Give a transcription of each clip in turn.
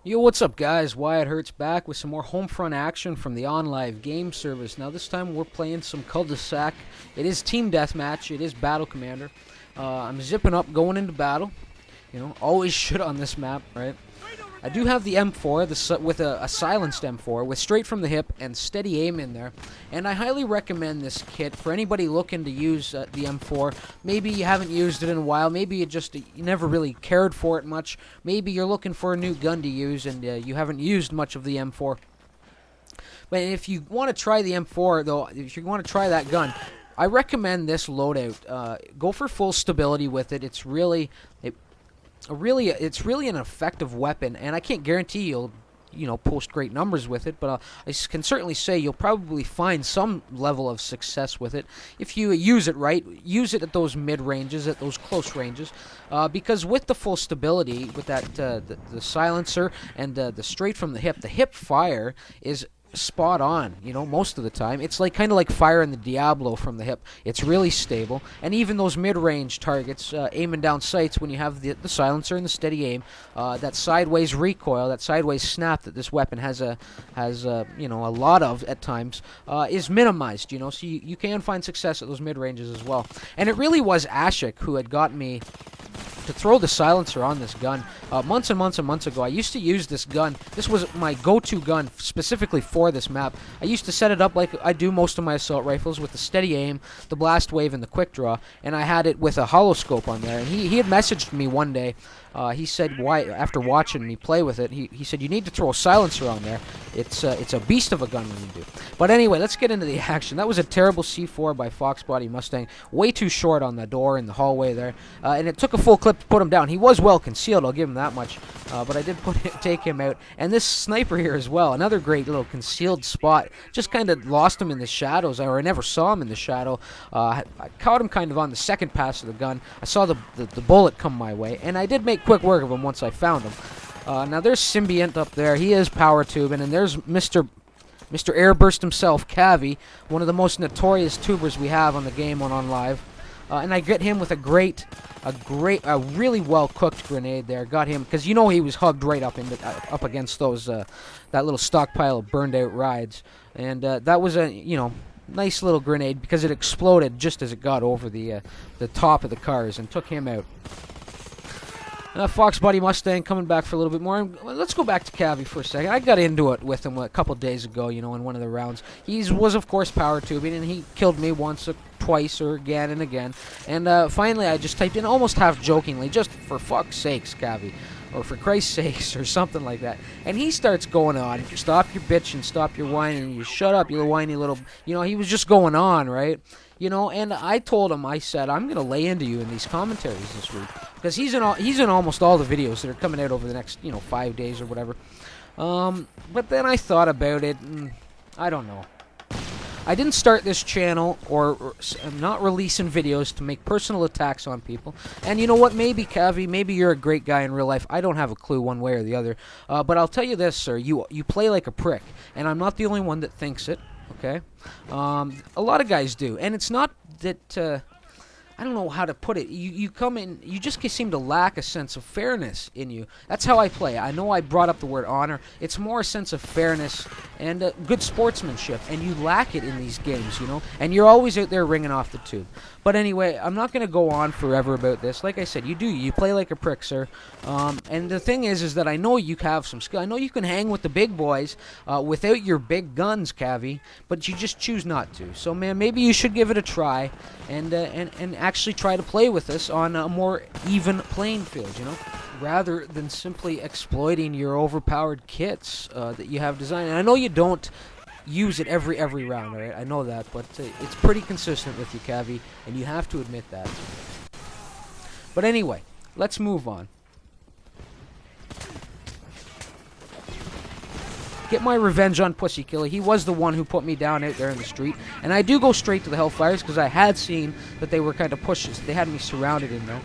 Yo, what's up, guys? Wyatt Hertz back with some more Homefront action from the OnLive game service. Now, this time we're playing some Cul de Sac. It is team deathmatch. It is Battle Commander. I'm zipping up, going into battle. You know, always should on this map, right? I do have the M4 with a silenced M4 with straight from the hip and steady aim in there. And I highly recommend this kit for anybody looking to use the M4. Maybe you haven't used it in a while. Maybe you never really cared for it much. Maybe you're looking for a new gun to use and you haven't used much of the M4. But if you want to try the M4, though, if you want to try that gun, I recommend this loadout. Go for full stability with it. It's really an effective weapon, and I can't guarantee you'll, post great numbers with it, but I can certainly say you'll probably find some level of success with it if you use it right. Use it at those mid ranges, at those close ranges, because with the full stability, with that the silencer and the straight from the hip fire is spot on, most of the time. It's kind of like firing the Diablo from the hip. It's really stable, and even those mid-range targets, aiming down sights when you have the silencer and the steady aim, that sideways recoil, that sideways snap that this weapon has a lot of at times, is minimized. So you can find success at those mid-ranges as well. And it really was Ashik who had got me to throw the silencer on this gun months and months and months ago. I used to use this gun. This was my go-to gun specifically for this map. I used to set it up like I do most of my assault rifles, with the steady aim, the blast wave, and the quick draw, and I had it with a hollow scope on there. And he had messaged me one day. He said, why, after watching me play with it, he said, you need to throw a silencer on there. It's a beast of a gun when you do. But anyway, let's get into the action. That was a terrible C4 by Foxbody Mustang. Way too short on the door in the hallway there. And it took a full clip to put him down. He was well concealed, I'll give him that much. But I did take him out. And this sniper here as well, another great little concealed spot. Just kind of lost him in the shadows, or I never saw him in the shadow. I caught him kind of on the second pass of the gun. I saw the bullet come my way, and I did make quick work of him once I found him. Now there's Symbiont up there. He is power tubing, and there's Mr. Airburst himself, Cavi, one of the most notorious tubers we have on the game on OnLive. And I get him with a really well cooked grenade there. Got him because he was hugged right up up against those that little stockpile of burned out rides, and that was a nice little grenade because it exploded just as it got over the top of the cars and took him out. Foxbody Mustang coming back for a little bit more. Let's go back to Cavi for a second. I got into it with him a couple days ago, in one of the rounds. He was, of course, power tubing, and he killed me once, twice, or again and again. And finally, I just typed in, almost half jokingly, just for fuck's sakes, Cavi, or for Christ's sakes, or something like that. And he starts going on, stop your bitching, stop your whining, you shut up, you whiny little... he was just going on, right? And I told him, I said, I'm going to lay into you in these commentaries this week. Because he's in almost all the videos that are coming out over the next, 5 days or whatever. But then I thought about it, and I don't know. I didn't start this channel or I'm not releasing videos to make personal attacks on people. And you know what? Maybe, Cavi, maybe you're a great guy in real life. I don't have a clue one way or the other. But I'll tell you this, sir. You play like a prick. And I'm not the only one that thinks it. Okay? A lot of guys do. And it's not that... I don't know how to put it. You come in, you just seem to lack a sense of fairness in you. That's how I play. I know I brought up the word honor. It's more a sense of fairness and good sportsmanship, and you lack it in these games, And you're always out there ringing off the tube. But anyway, I'm not going to go on forever about this. Like I said, you play like a prick, sir. And the thing is that I know you have some skill. I know you can hang with the big boys without your big guns, Cavi, but you just choose not to. So, man, maybe you should give it a try and actually try to play with us on a more even playing field, rather than simply exploiting your overpowered kits that you have designed. And I know you don't use it every round, all right? I know that, but it's pretty consistent with you, Cavi, and you have to admit that. But anyway, let's move on. Get my revenge on Pussy Killer. He was the one who put me down out there in the street. And I do go straight to the Hellfires because I had seen that they were kind of pushes. They had me surrounded in there.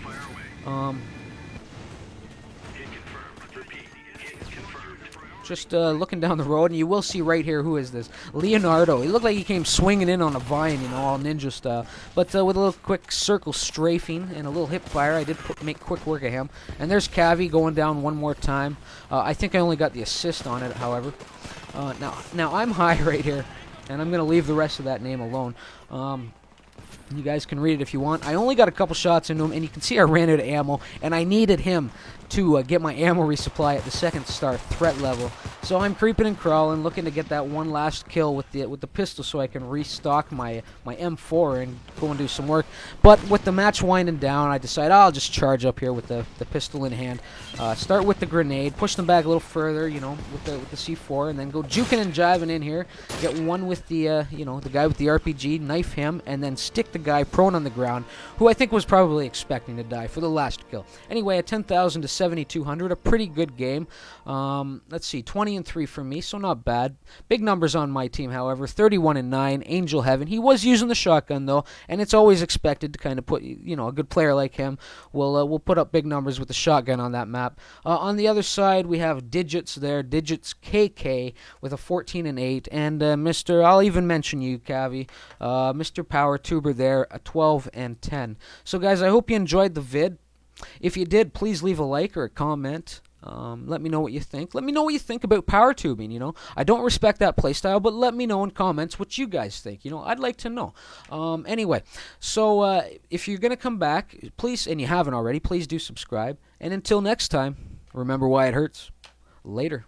just looking down the road, and you will see right here, who is this? Leonardo. He looked like he came swinging in on a vine, you know, all ninja style. But with a little quick circle strafing and a little hip fire, I did make quick work of him. And there's Cavi going down one more time. I think I only got the assist on it, however. Now I'm high right here, and I'm going to leave the rest of that name alone. You guys can read it if you want. I only got a couple shots into him, and you can see I ran out of ammo, and I needed him to get my ammo resupply at the second star threat level. So I'm creeping and crawling, looking to get that one last kill with the pistol so I can restock my M4 and go and do some work. But with the match winding down, I decided I'll just charge up here with the pistol in hand. Start with the grenade, push them back a little further, you know, with the C4, and then go juking and jiving in here. Get one with the you know, the guy with the RPG, knife him, and then stick the guy prone on the ground, who I think was probably expecting to die for the last kill. Anyway, at 10,000 to 7,200, a pretty good game. Let's see, 20-3 for me, so not bad. Big numbers on my team, however. 31-9, Angel Heaven. He was using the shotgun though, and it's always expected to kind of put, you know, a good player like him will put up big numbers with the shotgun on that map. On the other side, we have Digits there, Digits KK with a 14-8, and Mr. I'll even mention you, Cavi, Mr. Power Tuber there, a 12-10. So guys, I hope you enjoyed the vid. If you did, please leave a like or a comment. Let me know what you think. Let me know what you think about power tubing, you know. I don't respect that playstyle, but let me know in comments what you guys think. You know, I'd like to know. Anyway, so if you're going to come back, please, and you haven't already, please do subscribe. And until next time, remember why it hurts. Later.